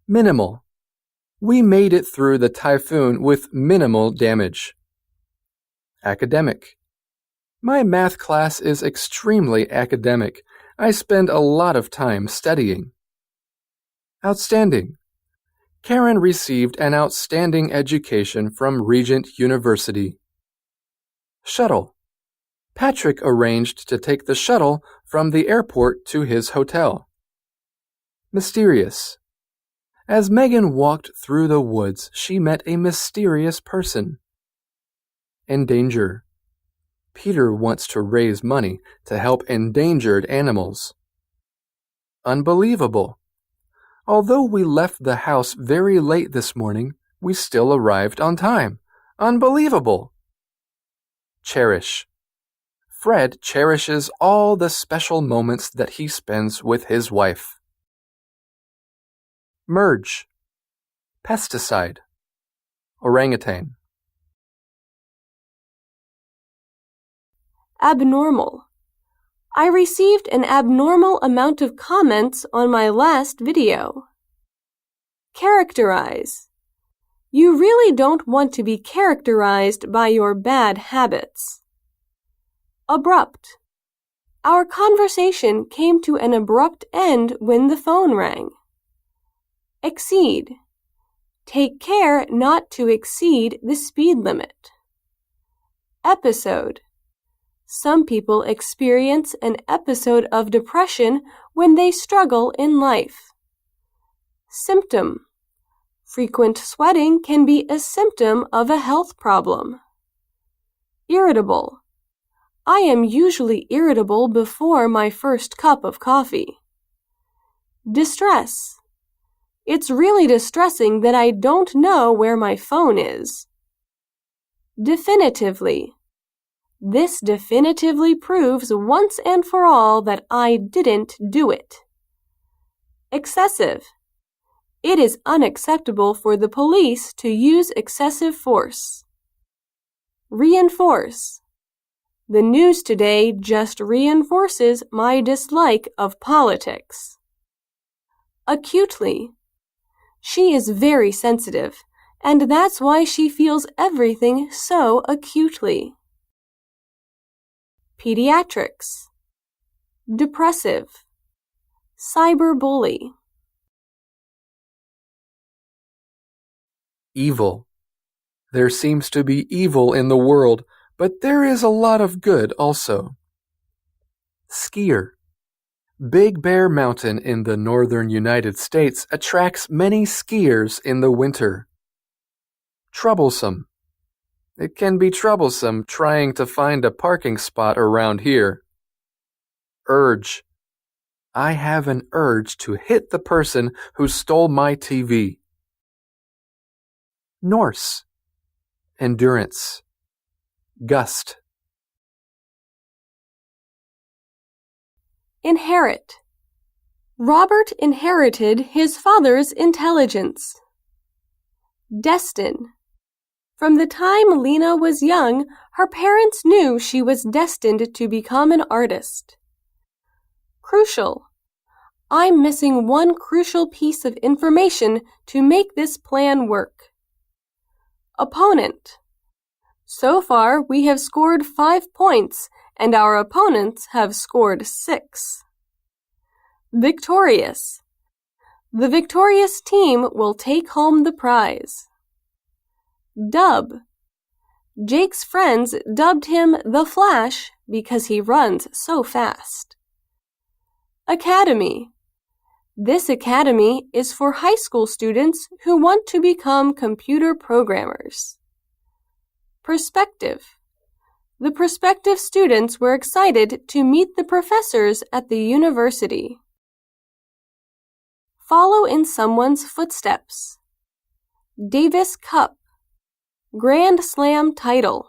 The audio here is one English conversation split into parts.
Minimal. We made it through the typhoon with minimal damage. Academic. My math class is extremely academic. I spend a lot of time studying. Outstanding. Karen received an outstanding education from Regent University. Shuttle. Patrick arranged to take the shuttle from the airport to his hotel. Mysterious. As Megan walked through the woods, she met a mysterious person. Endanger. Peter wants to raise money to help endangered animals. Unbelievable. Although we left the house very late this morning, we still arrived on time. Unbelievable. Cherish. Fred cherishes all the special moments that he spends with his wife. Merge. Pesticide. Orangutan. Abnormal. I received an abnormal amount of comments on my last video. Characterize. You really don't want to be characterized by your bad habits. Abrupt. Our conversation came to an abrupt end when the phone rang. Exceed. Take care not to exceed the speed limit. Episode. Some people experience an episode of depression when they struggle in life. Symptom. Frequent sweating can be a symptom of a health problem. Irritable. I am usually irritable before my first cup of coffee. Distress. It's really distressing that I don't know where my phone is. Definitively. This definitively proves once and for all that I didn't do it. Excessive. It is unacceptable for the police to use excessive force. Reinforce. The news today just reinforces my dislike of politics. Acutely. She is very sensitive, and that's why she feels everything so acutely. Pediatrics. Depressive. Cyberbully. Evil. There seems to be evil in the world, but there is a lot of good also. Skier. Big Bear Mountain in the northern United States attracts many skiers in the winter. Troublesome. It can be troublesome trying to find a parking spot around here. Urge. I have an urge to hit the person who stole my TV. Norse. Endurance. Gust. Inherit. Robert inherited his father's intelligence. Destin. From the time Lena was young, her parents knew she was destined to become an artist. Crucial. I'm missing one crucial piece of information to make this plan work. Opponent. So far, we have scored 5 points, and our opponents have scored 6. Victorious. The victorious team will take home the prize. Dub. Jake's friends dubbed him the Flash because he runs so fast. Academy. This academy is for high school students who want to become computer programmers. Perspective. The prospective students were excited to meet the professors at the university. Follow in someone's footsteps. Davis Cup. Grand Slam title.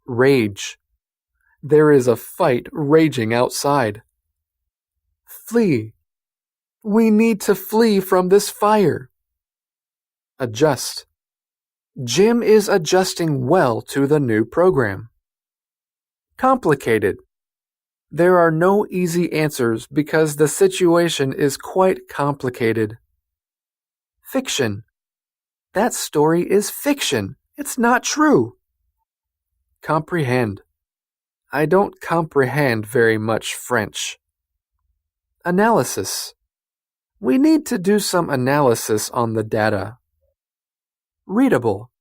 Rage. There is a fight raging outside. Flee. We need to flee from this fire. Adjust. Jim is adjusting well to the new program. Complicated. There are no easy answers because the situation is quite complicated. Fiction. That story is fiction. It's not true. Comprehend. I don't comprehend very much French. Analysis. We need to do some analysis on the data. Readable.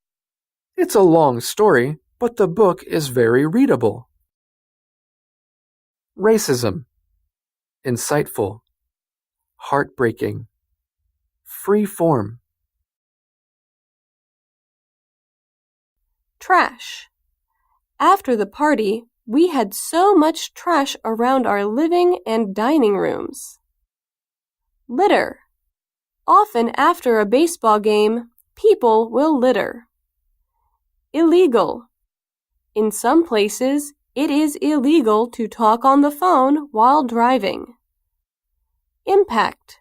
It's a long story, but the book is very readable. Racism. Insightful. Heartbreaking. Free form. Trash. After the party, we had so much trash around our living and dining rooms. Litter. Often after a baseball game, people will litter. Illegal. In some places, it is illegal to talk on the phone while driving. Impact.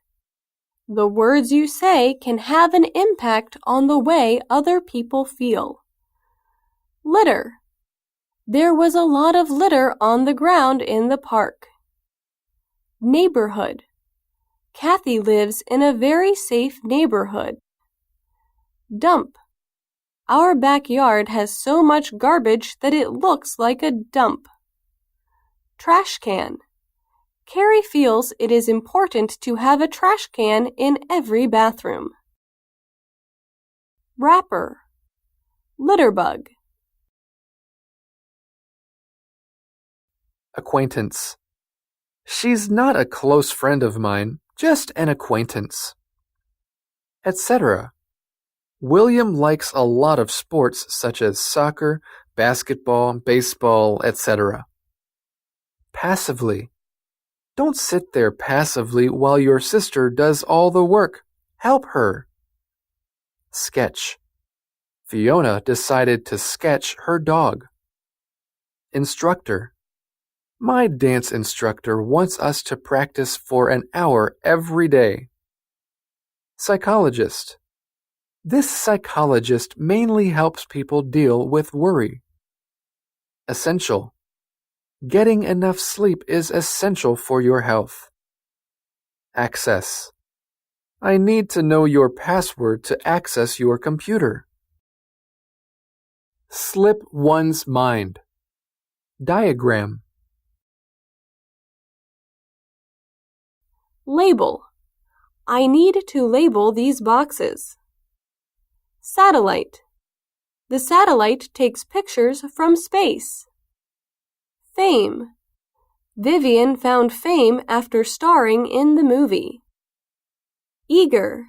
The words you say can have an impact on the way other people feel. Litter. There was a lot of litter on the ground in the park. Neighborhood. Kathy lives in a very safe neighborhood. Dump. Our backyard has so much garbage that it looks like a dump. Trash can. Carrie feels it is important to have a trash can in every bathroom. Wrapper. Litterbug. Acquaintance. She's not a close friend of mine, just an acquaintance. Etc. William likes a lot of sports such as soccer, basketball, baseball, etc. Passively. Don't sit there passively while your sister does all the work. Help her. Sketch. Fiona decided to sketch her dog. Instructor. My dance instructor wants us to practice for an hour every day. Psychologist. This psychologist mainly helps people deal with worry. Essential. Getting enough sleep is essential for your health. Access. I need to know your password to access your computer. Slip one's mind. Diagram. Label. I need to label these boxes. Satellite. The satellite takes pictures from space. Fame. Vivian found fame after starring in the movie. Eager.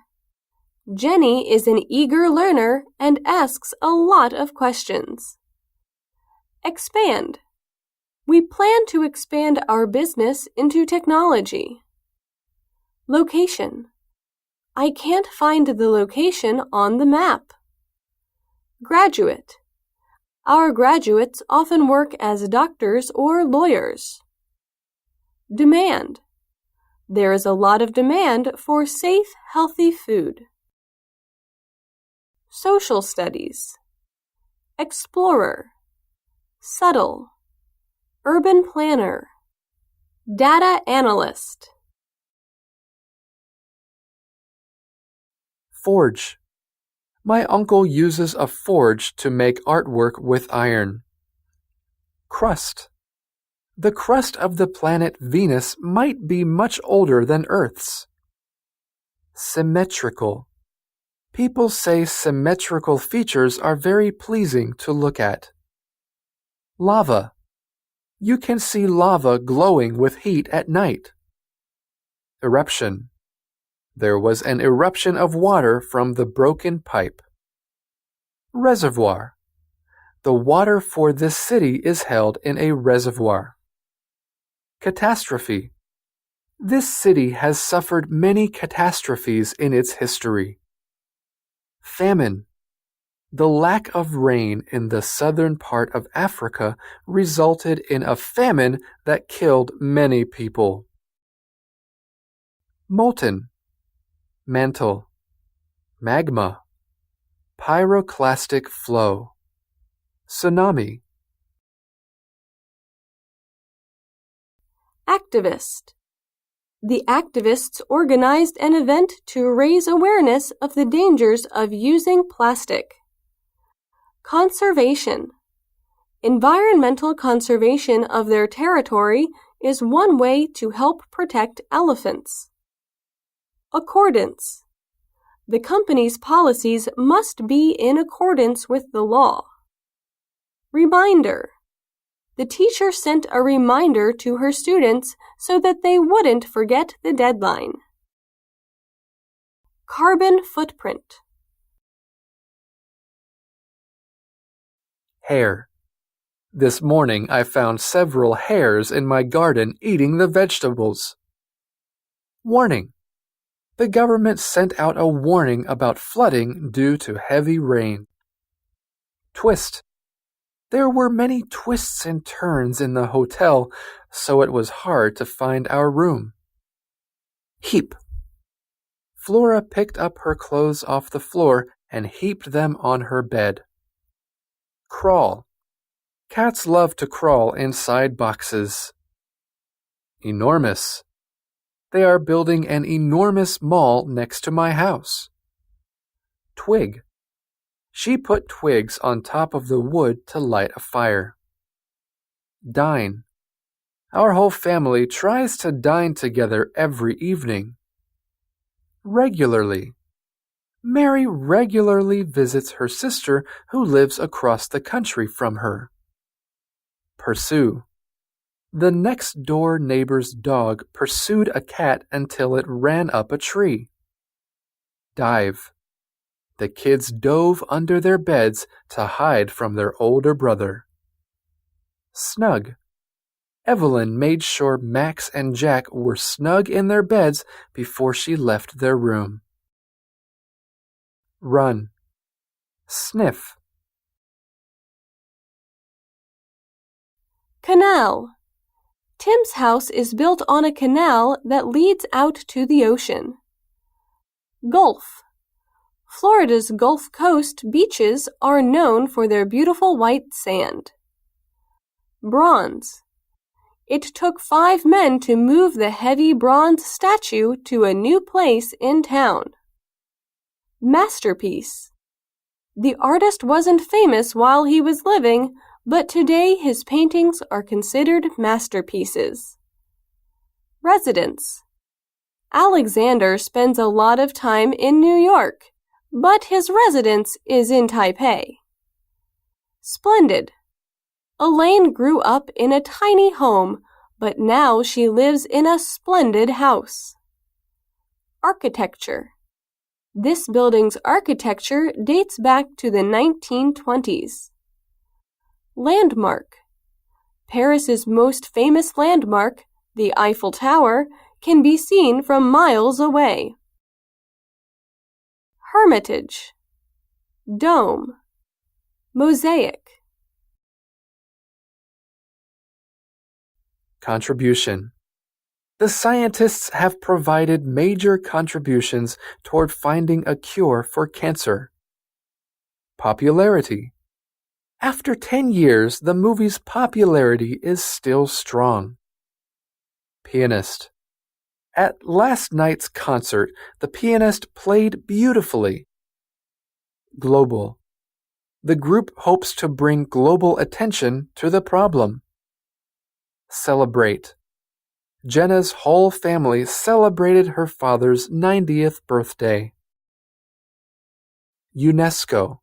Jenny is an eager learner and asks a lot of questions. Expand. We plan to expand our business into technology. Location. I can't find the location on the map. Graduate. Our graduates often work as doctors or lawyers. Demand. There is a lot of demand for safe, healthy food. Social studies. Explorer. Subtle. Urban planner. Data analyst. Forge. My uncle uses a forge to make artwork with iron. Crust. The crust of the planet Venus might be much older than Earth's. Symmetrical. People say symmetrical features are very pleasing to look at. Lava. You can see lava glowing with heat at night. Eruption. There was an eruption of water from the broken pipe. Reservoir. The water for this city is held in a reservoir. Catastrophe. This city has suffered many catastrophes in its history. Famine. The lack of rain in the southern part of Africa resulted in a famine that killed many people. Molten. Mantle. Magma. Pyroclastic flow. Tsunami. Activist. The activists organized an event to raise awareness of the dangers of using plastic. Conservation. Environmental conservation of their territory is one way to help protect elephants. Accordance. The company's policies must be in accordance with the law. Reminder. The teacher sent a reminder to her students so that they wouldn't forget the deadline. Carbon footprint. Hare. This morning I found several hares in my garden eating the vegetables. Warning. The government sent out a warning about flooding due to heavy rain. Twist. There were many twists and turns in the hotel, so it was hard to find our room. Heap. Flora picked up her clothes off the floor and heaped them on her bed. Crawl. Cats love to crawl inside boxes. Enormous. They are building an enormous mall next to my house. Twig. She put twigs on top of the wood to light a fire. Dine. Our whole family tries to dine together every evening. Regularly. Mary regularly visits her sister who lives across the country from her. Pursue. The next door neighbor's dog pursued a cat until it ran up a tree. Dive. The kids dove under their beds to hide from their older brother. Snug. Evelyn made sure Max and Jack were snug in their beds before she left their room. Run. Sniff. Canal. Tim's house is built on a canal that leads out to the ocean. Gulf. Florida's Gulf Coast beaches are known for their beautiful white sand. Bronze. It took 5 men to move the heavy bronze statue to a new place in town. Masterpiece. The artist wasn't famous while he was living, but today his paintings are considered masterpieces. Residence. Alexander spends a lot of time in New York, but his residence is in Taipei. Splendid. Elaine grew up in a tiny home, but now she lives in a splendid house. Architecture. This building's architecture dates back to the 1920s. Landmark. Paris's most famous landmark, the Eiffel Tower, can be seen from miles away. Hermitage. Dome. Mosaic. Contribution. The scientists have provided major contributions toward finding a cure for cancer. Popularity. After 10 years, the movie's popularity is still strong. Pianist. At last night's concert, the pianist played beautifully. Global. The group hopes to bring global attention to the problem. Celebrate. Jenna's whole family celebrated her father's 90th birthday. UNESCO.